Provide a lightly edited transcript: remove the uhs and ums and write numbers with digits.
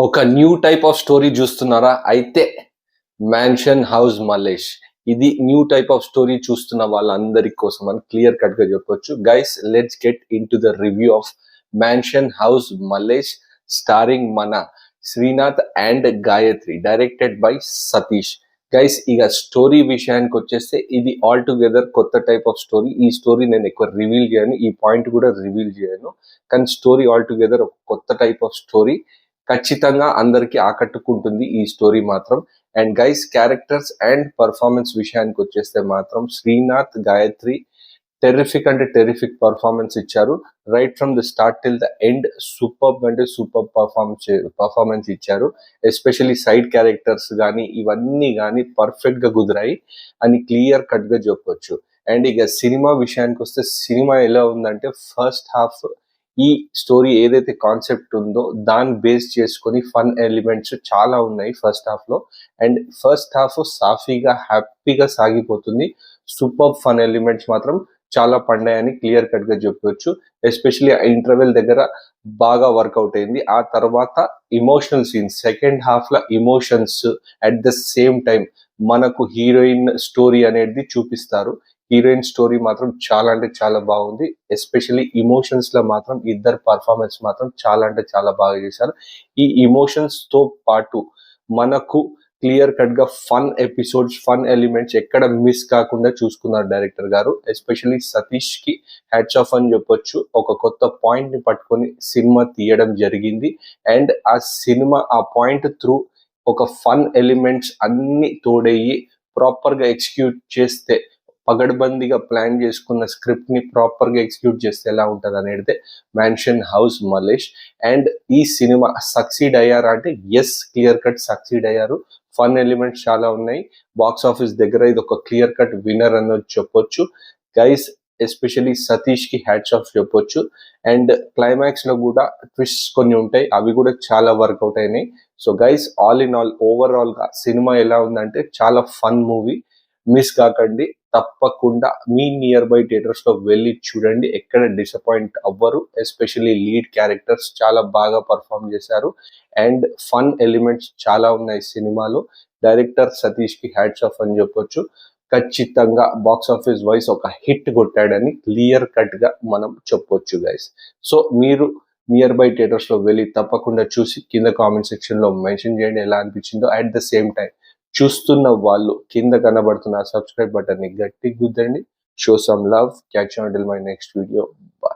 ఒక new type of story చూస్తున్నారా? అయితే మ్యాన్షన్ హౌస్ మలేష్ ఇది న్యూ టైప్ ఆఫ్ స్టోరీ చూస్తున్న వాళ్ళందరి కోసం అని క్లియర్ కట్ గా చెప్పొచ్చు. Guys, let's get into the review of mansion house Mallesh, starring మన Srinath and Gayathri, directed by Satish. Guys, ఇక స్టోరీ విషయానికి వచ్చేస్తే ఇది ఆల్ టుగెదర్ కొత్త టైప్ ఆఫ్ స్టోరీ. ఈ స్టోరీ నేను ఎక్కువ రివీల్ చేయను, ఈ పాయింట్ కూడా రివీల్ చేయను, కానీ స్టోరీ ఆల్ టుగెదర్ ఒక కొత్త టైప్ ఆఫ్ స్టోరీ. ఖచ్చితంగా అందరికి ఆకట్టుకుంటుంది ఈ స్టోరీ మాత్రం. And guys, characters and performance విషయానికి వచ్చేస్తే మాత్రం శ్రీనాథ్, గాయత్రి టెర్రిఫిక్ అంటే టెర్రిఫిక్ పర్ఫార్మెన్స్ ఇచ్చారు. Right from the start till the end super అంటే సూపర్ పర్ఫార్మెన్స్ ఇచ్చారు. ఎస్పెషల్లీ సైడ్ క్యారెక్టర్స్ కానీ ఇవన్నీ కానీ పర్ఫెక్ట్ గా కుదిరాయి అని క్లియర్ కట్ గా చెప్పొచ్చు. అండ్ ఇక సినిమా విషయానికి వస్తే సినిమా ఎలా ఉందంటే, ఫస్ట్ హాఫ్ ఈ స్టోరీ ఏదైతే కాన్సెప్ట్ ఉందో దాన్ని బేస్ చేసుకొని ఫన్ ఎలిమెంట్స్ చాలా ఉన్నాయి ఫస్ట్ హాఫ్ లో. అండ్ ఫస్ట్ హాఫ్ సాఫీగా హ్యాపీగా సాగిపోతుంది. సూపర్ ఫన్ ఎలిమెంట్స్ మాత్రం చాలా పండాయని క్లియర్ కట్ గా చెప్పొచ్చు. ఎస్పెషల్లీ ఆ ఇంటర్వెల్ దగ్గర బాగా వర్కౌట్ అయింది. ఆ తర్వాత ఇమోషనల్ సీన్స్, సెకండ్ హాఫ్ లో emotions at the same time మనకు హీరోయిన్ స్టోరీ అనేది చూపిస్తారు. హీరోయిన్ స్టోరీ మాత్రం చాలా అంటే చాలా బాగుంది. ఎస్పెషల్లీ ఇమోషన్స్ లో మాత్రం ఇద్దరు పర్ఫార్మెన్స్ మాత్రం చాలా అంటే చాలా బాగా చేశారు. ఈ ఇమోషన్స్ తో పాటు మనకు క్లియర్ కట్ గా ఫన్ ఎపిసోడ్స్, ఫన్ ఎలిమెంట్స్ ఎక్కడ మిస్ కాకుండా చూసుకున్నారు డైరెక్టర్ గారు. ఎస్పెషల్లీ సతీష్ కి హ్యాట్స్ ఆఫ్ అని చెప్పొచ్చు. ఒక కొత్త పాయింట్ ని పట్టుకొని సినిమా తీయడం జరిగింది. అండ్ ఆ సినిమా ఆ పాయింట్ త్రూ ఒక ఫన్ ఎలిమెంట్స్ అన్ని తోడయ్యి ప్రాపర్ గా ఎగ్జిక్యూట్ చేస్తే, పగడ్బందీగా ప్లాన్ చేసుకున్న స్క్రిప్ట్ ని ప్రాపర్ గా ఎగ్జిక్యూట్ చేస్తే ఎలా ఉంటది అనేది మ్యాన్షన్ హౌస్ మలేష్. అండ్ ఈ సినిమా సక్సీడ్ అయ్యారా అంటే ఎస్, క్లియర్ కట్ సక్సీడ్ అయ్యారు. ఫన్ ఎలిమెంట్స్ చాలా ఉన్నాయి. బాక్స్ ఆఫీస్ దగ్గర ఇది ఒక క్లియర్ కట్ విన్నర్ అని చెప్పొచ్చు. గైస్, ఎస్పెషల్లీ సతీష్ కి హ్యాట్స్ ఆఫ్ చెప్పొచ్చు. అండ్ క్లైమాక్స్ లో కూడా ట్విస్ట్ కొన్ని ఉంటాయి, అవి కూడా చాలా వర్కౌట్ అయినాయి. So guys, all in all overall గా సినిమా ఎలా ఉందంటే చాలా ఫన్ మూవీ. మిస్ కాకండి, తప్పకుండా మీ నియర్ బై థియేటర్స్ లో వెళ్ళి చూడండి, ఎక్కడ డిసప్పాయింట్ అవ్వరు. ఎస్పెషల్లీ లీడ్ క్యారెక్టర్స్ చాలా బాగా పర్ఫామ్ చేశారు. అండ్ ఫన్ ఎలిమెంట్స్ చాలా ఉన్నాయి సినిమాలో. డైరెక్టర్ సతీష్ కి హ్యాట్స్ ఆఫ్ అని చెప్పొచ్చు. ఖచ్చితంగా బాక్స్ ఆఫీస్ వైస్ ఒక హిట్ కొట్టాడని క్లియర్ కట్ గా మనం చెప్పొచ్చు గైస్. సో మీరు నియర్ బై థియేటర్స్ లో వెళ్ళి తప్పకుండా చూసి కింద కామెంట్ సెక్షన్ లో మెన్షన్ చేయండి ఎలా అనిపించిందో. అట్ ద సేమ్ టైం చూస్తున్న వాళ్ళు కింద కనబడుతున్న సబ్స్క్రైబ్ బటన్ ని గట్టి గుద్దండి. Show some love. Catch you until my next video. By.